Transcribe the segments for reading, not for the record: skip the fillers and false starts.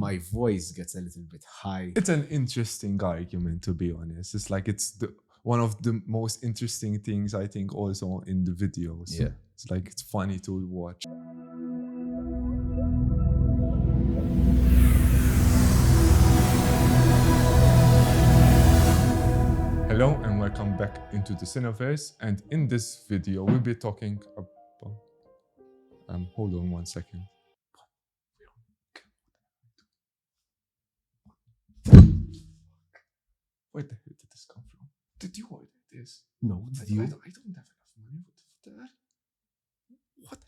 my voice gets a little bit high. It's an interesting argument, to be honest. It's like one of the most interesting things I think also in the videos. Yeah. It's like it's funny to watch. Hello and welcome back into the Cina-Verse, and in this video we'll be talking about hold on one second. Where the hell did this come from? Did you order this? No, did you? I don't have enough money. What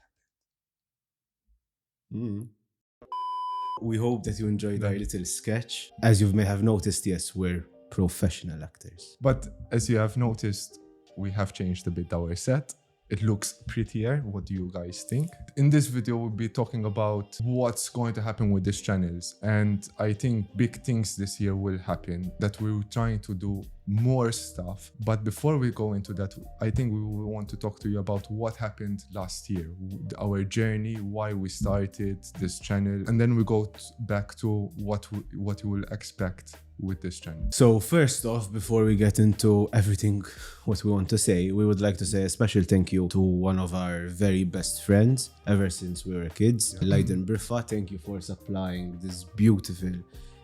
happened? We hope that you enjoyed our little sketch. As you may have noticed, yes, we're professional actors. But as you have noticed, we have changed a bit our set. It looks prettier. What do you guys think? In this video, we'll be talking about what's going to happen with these channels. And I think big things this year will happen, that we're trying to do more stuff. But before we go into that, I think we will want to talk to you about what happened last year, our journey, why we started this channel. And then we go back to what you will expect with this channel. So first off, before we get into everything what we want to say, we would like to say a special thank you to one of our very best friends ever since we were kids, Leiden Brifa. Thank you for supplying this beautiful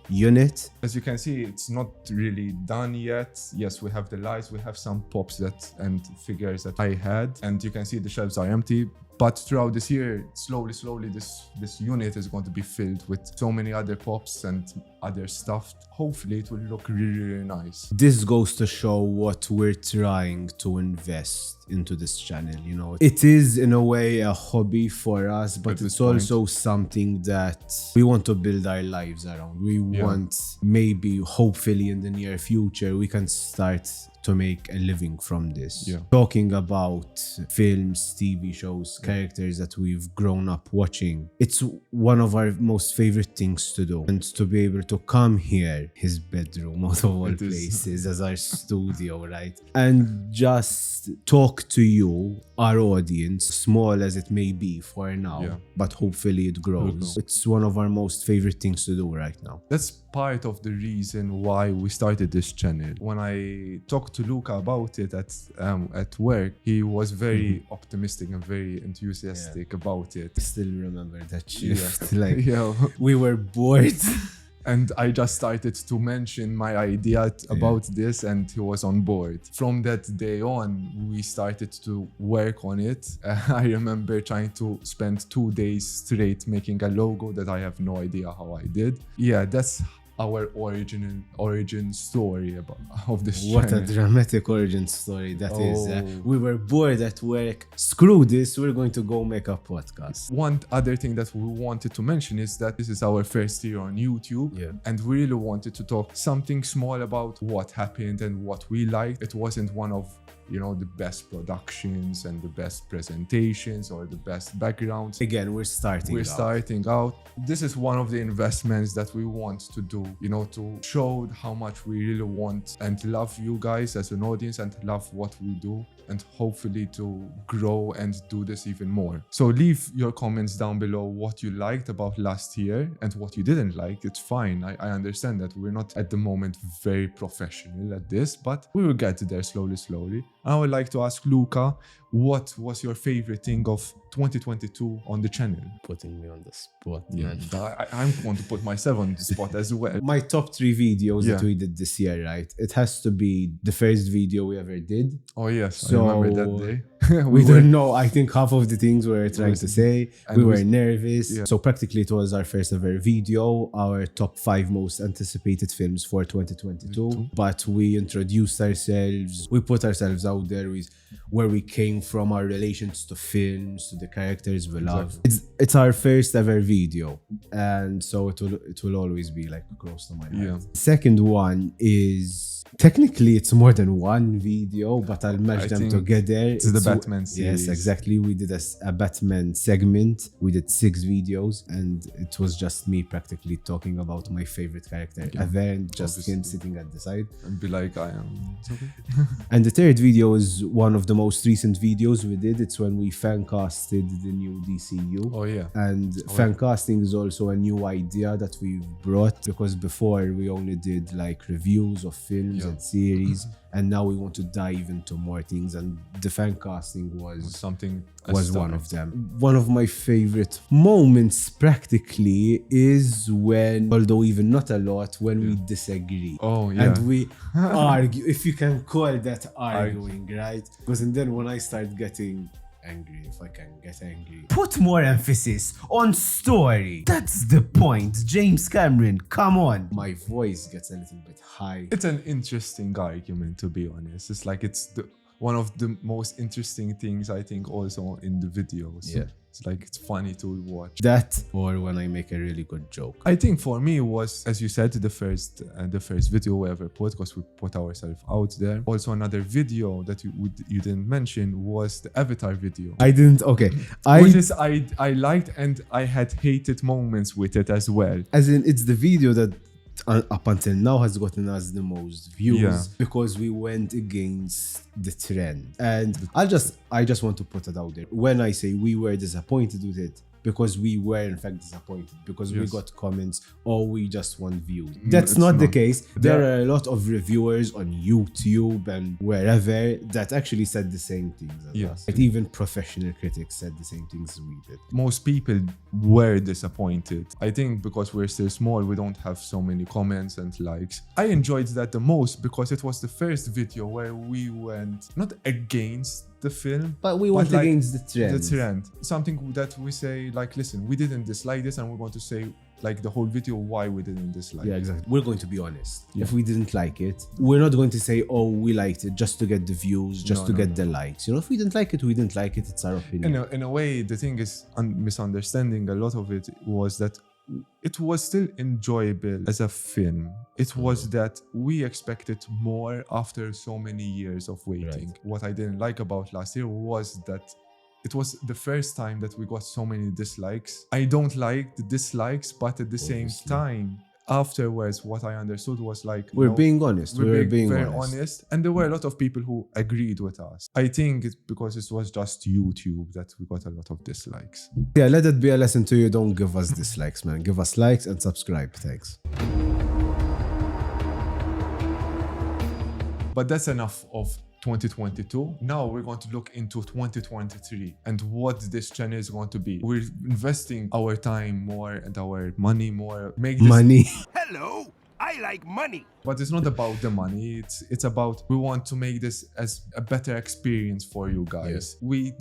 unit. As you can see, it's not really done yet. Yes, we have the lights, we have some pops and figures that I had, and you can see the shelves are empty. But throughout this year, slowly, this unit is going to be filled with so many other pops and other stuff. Hopefully, it will look really nice. This goes to show what we're trying to invest into this channel. You know, it is in a way a hobby for us, but it's also something that we want to build our lives around. We want, maybe, hopefully, in the near future, we can start to make a living from this. Talking about films, TV shows, characters that we've grown up watching. It's one of our most favorite things to do. And to be able to come here, his bedroom out of all places, as our studio, right? And just talk to you, our audience, small as it may be for now, but hopefully it grows. It's one of our most favorite things to do right now. That's part of the reason why we started this channel. When I talked to Luca about it at work, he was very optimistic and very enthusiastic about it. I still remember that shift. We were bored. And I just started to mention my idea about this, and he was on board. From that day on, we started to work on it. I remember trying to spend 2 days straight making a logo that I have no idea how I did. Yeah, that's our origin story of this channel. What a dramatic origin story that is. We were bored at work. Screw this, we're going to go make a podcast. One other thing that we wanted to mention is that this is our first year on YouTube, and we really wanted to talk something small about what happened and what we liked. It wasn't one of the best productions and the best presentations or the best backgrounds. Again, we're starting out. This is one of the investments that we want to do, to show how much we really want and love you guys as an audience and love what we do, and hopefully to grow and do this even more. So leave your comments down below what you liked about last year and what you didn't like. It's fine. I understand that we're not at the moment very professional at this, but we will get there slowly. I would like to ask Luca, what was your favorite thing of 2022 on the channel? Putting me on the spot, man. I'm going to put myself on the spot as well. My top 3 videos that we did this year, right? It has to be the first video we ever did. Oh yes, I remember that day. we don't know, I think, half of the things we were trying to say. We were nervous. So practically it was our first ever video, our top 5 most anticipated films for 2022. But we introduced ourselves, we put ourselves out there with where we came from, our relations to films, to the characters we love. It's our first ever video, and so it will always be like close to my heart. Second one is, technically it's more than one video, but I'll merge them together. It's the Batman series. Yes, exactly. We did a Batman segment. We did 6 videos, and it was just me practically talking about my favorite character ever, and just him sitting at the side and be like, I am. And the third video is one of the most recent videos we did, it's when we fan casted the new DCU. Oh yeah. And fan casting is also a new idea that we've brought, because before we only did like reviews of films and series, and now we want to dive into more things, and the fan casting was one of them. One of my favorite moments practically is when, although even not a lot, when we disagree. Oh yeah. And we argue, if you can call that arguing, right? Because and then when I start getting angry, if I can get angry. Put more emphasis on story. That's the point. James Cameron, come on. My voice gets a little bit high. It's an interesting argument, to be honest. It's like one of the most interesting things, I think, also in the videos. Yeah. It's like, it's funny to watch. That, or when I make a really good joke. I think for me it was, as you said, the first video we ever put, because we put ourselves out there. Also, another video that you didn't mention was the Avatar video. I didn't, okay. Which is, I liked, and I had hated moments with it as well. As in, it's the video that up until now has gotten us the most views, because we went against the trend. And I just want to put it out there. When I say we were disappointed with it, because we were in fact disappointed, because we got comments, or we just want views. That's not the case. There are a lot of reviewers on YouTube and wherever that actually said the same things as us. Like even professional critics said the same things we did. Most people were disappointed. I think because we're still small, we don't have so many comments and likes. I enjoyed that the most because it was the first video where we went not against the film, but we went against the trend. Something that we say, like, listen, we didn't dislike this, and we want to say, like, the whole video why we didn't dislike it. Yeah, exactly. We're going to be honest. If we didn't like it, we're not going to say, oh, we liked it just to get the views, just to get the likes. You know, if we didn't like it, we didn't like it. It's our opinion. In a way, the thing is, misunderstanding a lot of it was that it was still enjoyable as a film. It was that we expected more after so many years of waiting. Right. What I didn't like about last year was that it was the first time that we got so many dislikes. I don't like the dislikes, but at the same time, afterwards, what I understood was like, we're being honest. We're being very honest. And there were a lot of people who agreed with us. I think it's because it was just YouTube that we got a lot of dislikes. Yeah, let it be a lesson to you. Don't give us dislikes, man. Give us likes and subscribe. Thanks. But that's enough of 2022. Now we're going to look into 2023 and what this channel is going to be. We're investing our time more and our money more. Money. Hello, I like money. But it's not about the money. It's about, we want to make this as a better experience for you guys. We're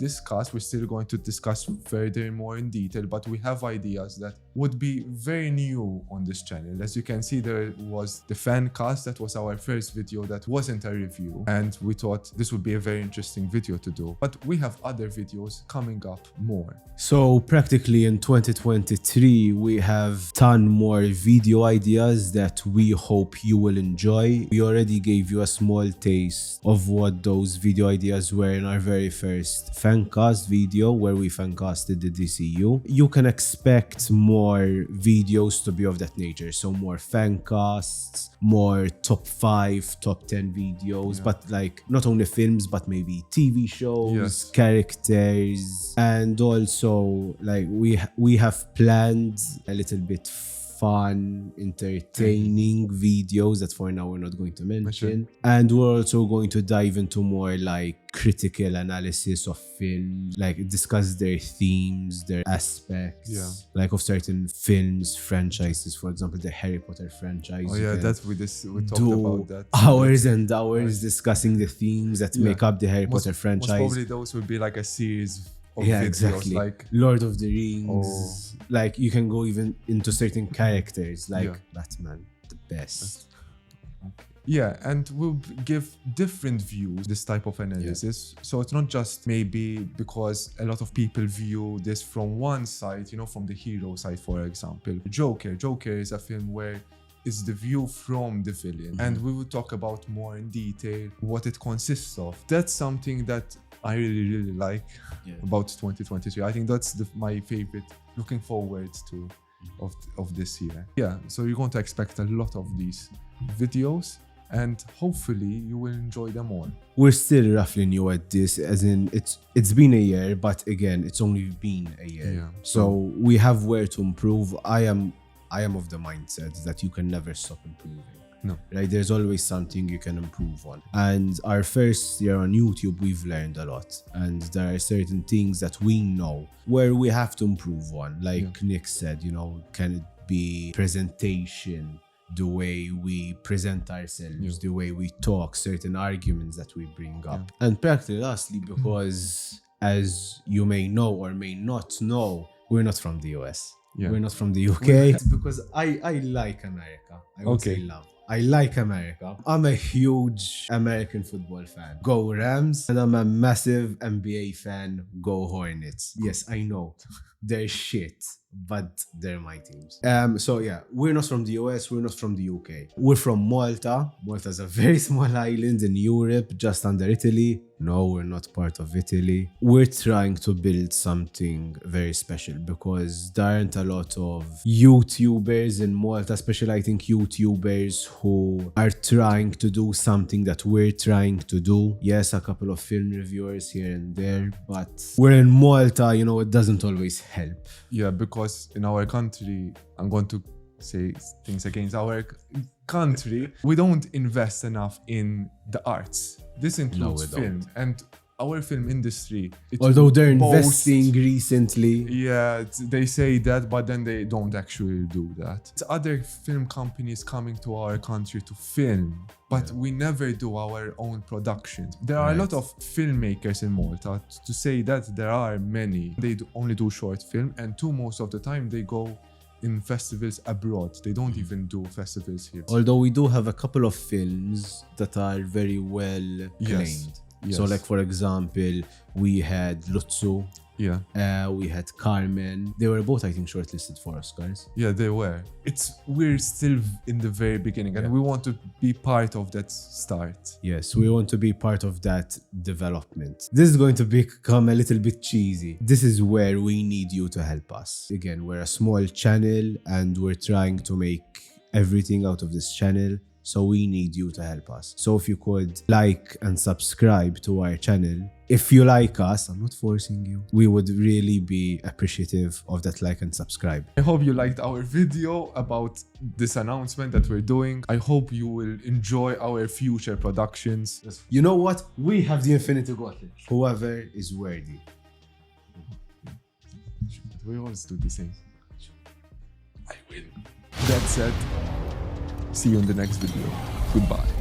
still going to discuss further more in detail, but we have ideas that would be very new on this channel. As you can see, there was the fan cast. That was our first video that wasn't a review, and we thought this would be a very interesting video to do. But we have other videos coming up more. So practically in 2023, we have ton more video ideas that we hope you will enjoy. We already gave you a small taste of what those video ideas were in our very first fancast video, where we fancasted the DCU. You can expect more videos to be of that nature. So more fancasts, more top 5, top 10 videos, but like not only films, but maybe TV shows, characters, and also like we have planned a little bit fun, entertaining videos that for now we're not going to mention. And we're also going to dive into more like critical analysis of films, like discuss their themes, their aspects, like of certain films, franchises. For example, the Harry Potter franchise. Oh yeah, that's we talked about that. Hours and hours discussing the themes that make up the Harry Potter franchise. Most probably those would be like a series of videos, exactly. Like Lord of the Rings. Like you can go even into certain characters, like Batman, the best. Yeah, and we'll give different views, this type of analysis. So it's not just maybe because a lot of people view this from one side, you know, from the hero side, for example. Joker is a film where it's the view from the villain. And we will talk about more in detail what it consists of. That's something that I really like about 2023. I think that's my favorite, looking forward to of this year. Yeah, so you're going to expect a lot of these videos. and hopefully you will enjoy them all. We're still roughly new at this, as in it's been a year, but again, it's only been a year. Yeah. So we have where to improve. I am of the mindset that you can never stop improving. No. Right? There's always something you can improve on. And our first year on YouTube, we've learned a lot. And there are certain things that we know where we have to improve on. Like Nick said, you know, can it be presentation, the way we present ourselves, the way we talk, certain arguments that we bring up. And practically lastly, because as you may know or may not know, we're not from the US. We're not from the UK. Because I like America. I would say love. I like America. I'm a huge American football fan. Go Rams. And I'm a massive NBA fan. Go Hornets. Yes, I know. They're shit, but they're my teams. So yeah, we're not from the US, we're not from the UK. We're from Malta. Malta's a very small island in Europe, just under Italy. No, we're not part of Italy. We're trying to build something very special because there aren't a lot of YouTubers in Malta, especially I think YouTubers who are trying to do something that we're trying to do. Yes, a couple of film reviewers here and there, but we're in Malta, you know, it doesn't always help. Yeah, because in our country, I'm going to say things against our country, we don't invest enough in the arts. This includes film and our film industry. Although they're investing recently. Yeah, they say that, but then they don't actually do that. It's other film companies coming to our country to film, but we never do our own productions. There are a lot of filmmakers in Malta. To say that there are many, they only do short film, and most of the time they go in festivals abroad. They don't even do festivals here. Although we do have a couple of films that are very well claimed. So like for example, we had Lutzu. Yeah. We had Carmen. They were both, I think, shortlisted for Oscars. Yeah, they were. We're still in the very beginning and we want to be part of that start. Yes, we want to be part of that development. This is going to become a little bit cheesy. This is where we need you to help us. Again, we're a small channel and we're trying to make everything out of this channel. So we need you to help us. So if you could like and subscribe to our channel. If you like us, I'm not forcing you. We would really be appreciative of that like and subscribe. I hope you liked our video about this announcement that we're doing. I hope you will enjoy our future productions. You know what? We have the Infinity Gauntlet. Whoever is worthy. We always do the same. I win. That said, see you in the next video. Goodbye.